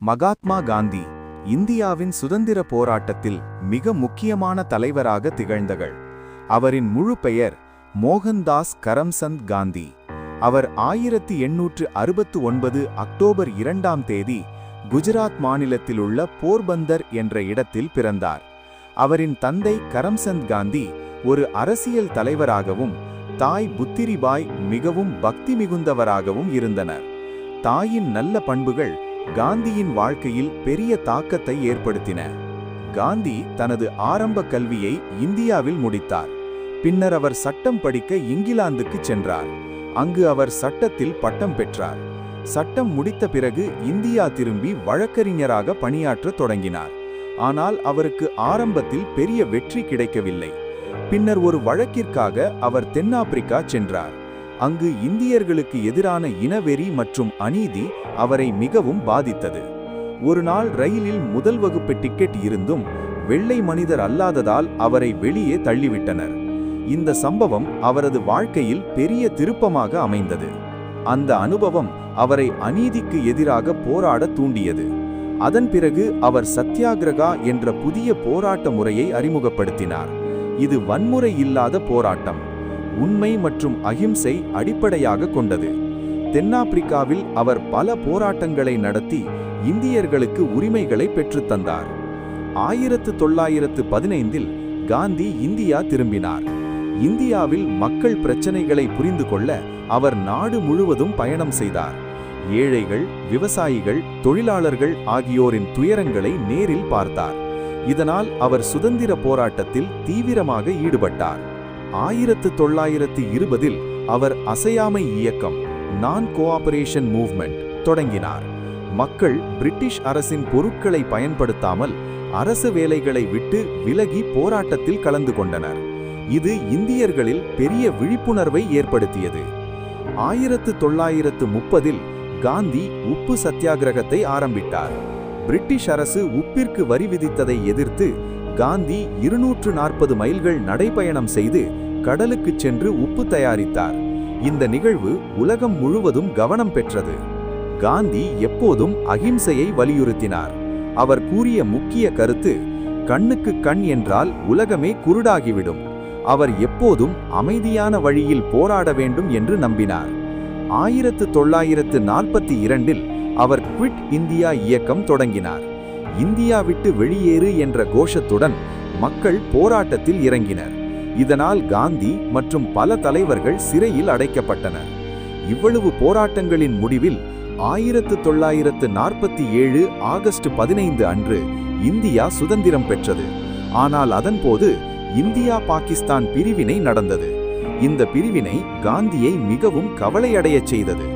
மகாத்மா காந்தி இந்தியாவின் சுதந்திர போராட்டத்தில் மிக முக்கியமான தலைவராக திகழ்ந்தவர். அவரின் முழு பெயர் மோகன்தாஸ் கரம்சந்த் காந்தி. அவர் 1869 அக்டோபர் 2ஆம் தேதி குஜராத் மாநிலத்திலுள்ள போர்பந்தர் என்ற இடத்தில் பிறந்தார். அவரின் தந்தை கரம்சந்த் காந்தி ஒரு அரசியல் தலைவராகவும் தாய் புத்திரிபாய் மிகவும் பக்தி மிகுந்தவராகவும் இருந்தனர். தாயின் நல்ல பண்புகள் காந்தியின் வாழ்க்கையில் பெரிய தாக்கத்தை ஏற்படுத்தின. காந்தி தனது ஆரம்ப கல்வியை இந்தியாவில் முடித்தார். பின்னர் அவர் சட்டம் படிக்க இங்கிலாந்துக்கு சென்றார். அங்கு அவர் சட்டத்தில் பட்டம் பெற்றார். சட்டம் முடித்த பிறகு இந்தியா திரும்பி வழக்கறிஞராக பணியாற்ற தொடங்கினார். ஆனால் அவருக்கு ஆரம்பத்தில் பெரிய வெற்றி கிடைக்கவில்லை. பின்னர் ஒரு வழக்கிற்காக அவர் தென்னாப்பிரிக்கா சென்றார். அங்கு இந்தியர்களுக்கு எதிரான இனவெறி மற்றும் அநீதி அவரை மிகவும் பாதித்தது. ஒரு நாள் ரயிலில் முதல் வகுப்பு டிக்கெட் இருந்தும் வெள்ளை மனிதர் அல்லாததால் அவரை வெளியே தள்ளிவிட்டனர். இந்த சம்பவம் அவரது வாழ்க்கையில் பெரிய திருப்பமாக அமைந்தது. அந்த அனுபவம் அவரை அநீதிக்கு எதிராக போராட தூண்டியது. அதன் பிறகு அவர் சத்தியாகிரகா என்ற புதிய போராட்ட முறையை அறிமுகப்படுத்தினார். இது வன்முறை இல்லாத போராட்டம், உண்மை மற்றும் அகிம்சை அடிப்படையாக கொண்டது. தென்னாப்பிரிக்காவில் அவர் பல போராட்டங்களை நடத்தி இந்தியர்களுக்கு உரிமைகளை பெற்றுத்தந்தார். 1915 காந்தி இந்தியா திரும்பினார். இந்தியாவில் மக்கள் பிரச்சனைகளை புரிந்து கொள்ள அவர் நாடு முழுவதும் பயணம் செய்தார். ஏழைகள், விவசாயிகள், தொழிலாளர்கள் ஆகியோரின் துயரங்களை நேரில் பார்த்தார். இதனால் அவர் சுதந்திர போராட்டத்தில் தீவிரமாக ஈடுபட்டார். 1920 அவர் அசையாமை இயக்கம் நான் கோஆபரேஷன் மூவ்மெண்ட் தொடங்கினார். மக்கள் பிரிட்டிஷ் அரசின் பொருட்களை பயன்படுத்தாமல் அரசு வேலைகளை விட்டு விலகி போராட்டத்தில் கலந்து கொண்டனர். இது இந்தியர்களில் பெரிய விழிப்புணர்வை ஏற்படுத்தியது. 1930 காந்தி உப்பு சத்தியாகிரகத்தை ஆரம்பித்தார். பிரிட்டிஷ் அரசு உப்பிற்கு வரி விதித்ததை எதிர்த்து காந்தி 240 மைல்கள் நடைபயணம் செய்து கடலுக்கு சென்று உப்பு தயாரித்தார். இந்த நிகழ்வு உலகம் முழுவதும் கவனம் பெற்றது. காந்தி எப்போதும் அகிம்சையை வலியுறுத்தினார். அவர் கூறிய முக்கிய கருத்து, கண்ணுக்கு கண் என்றால் உலகமே குருடாகிவிடும். அவர் எப்போதும் அமைதியான வழியில் போராட வேண்டும் என்று நம்பினார். 1942 அவர் குவிட் இந்தியா இயக்கம் தொடங்கினார். இந்தியா விட்டு வெளியேறு என்ற கோஷத்துடன் மக்கள் போராட்டத்தில் இறங்கினர். இதனால் காந்தி மற்றும் பல தலைவர்கள் சிறையில் அடைக்கப்பட்டனர். இவ்வளவு போராட்டங்களின் முடிவில் 1947 ஆகஸ்ட் 15 அன்று இந்தியா சுதந்திரம் பெற்றது. ஆனால் அதன்போது இந்தியா பாகிஸ்தான் பிரிவினை நடந்தது. இந்த பிரிவினை காந்தியை மிகவும் கவலையடையச் செய்தது.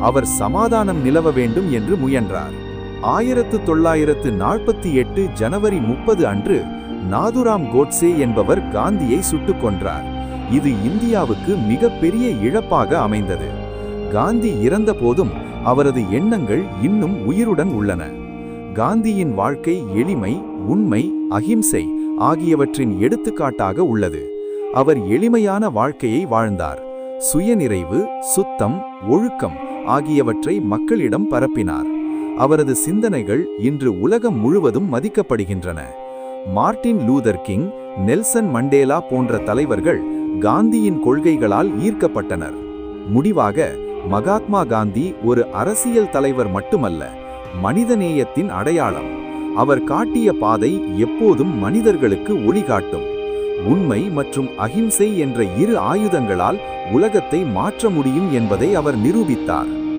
அவர் சமாதானம் நிலவ வேண்டும் என்று முயன்றார். 1948 ஜனவரி 30 அன்று நாதுராம் கோட்சே என்பவர் காந்தியை சுட்டுக் கொன்றார். இது இந்தியாவுக்கு மிகப்பெரிய இழப்பாக அமைந்தது. காந்தி இறந்த போதும் அவரது எண்ணங்கள் இன்னும் உயிருடன் உள்ளன. காந்தியின் வாழ்க்கை எளிமை, உண்மை, அகிம்சை ஆகியவற்றின் எடுத்துக்காட்டாக உள்ளது. அவர் எளிமையான வாழ்க்கையை வாழ்ந்தார். சுயநிறைவு, சுத்தம், ஒழுக்கம் ஆகியவற்றை மக்களிடம் பரப்பினார். அவரது சிந்தனைகள் இன்று உலகம் முழுவதும் மதிக்கப்படுகின்றன. Martin Luther King, Nelson Mandela போன்ற தலைவர்கள் காந்தியின் கொள்கைகளால் ஈர்க்கப்பட்டனர். முடிவாக, மகாத்மா காந்தி ஒரு அரசியல் தலைவர் மட்டுமல்ல, மனிதநேயத்தின் அடையாளம். அவர் காட்டிய பாதை எப்போதும் மனிதர்களுக்கு ஒளிகாட்டும். உண்மை மற்றும் அகிம்சை என்ற இரு ஆயுதங்களால் உலகத்தை மாற்ற முடியும் என்பதை அவர் நிரூபித்தார்.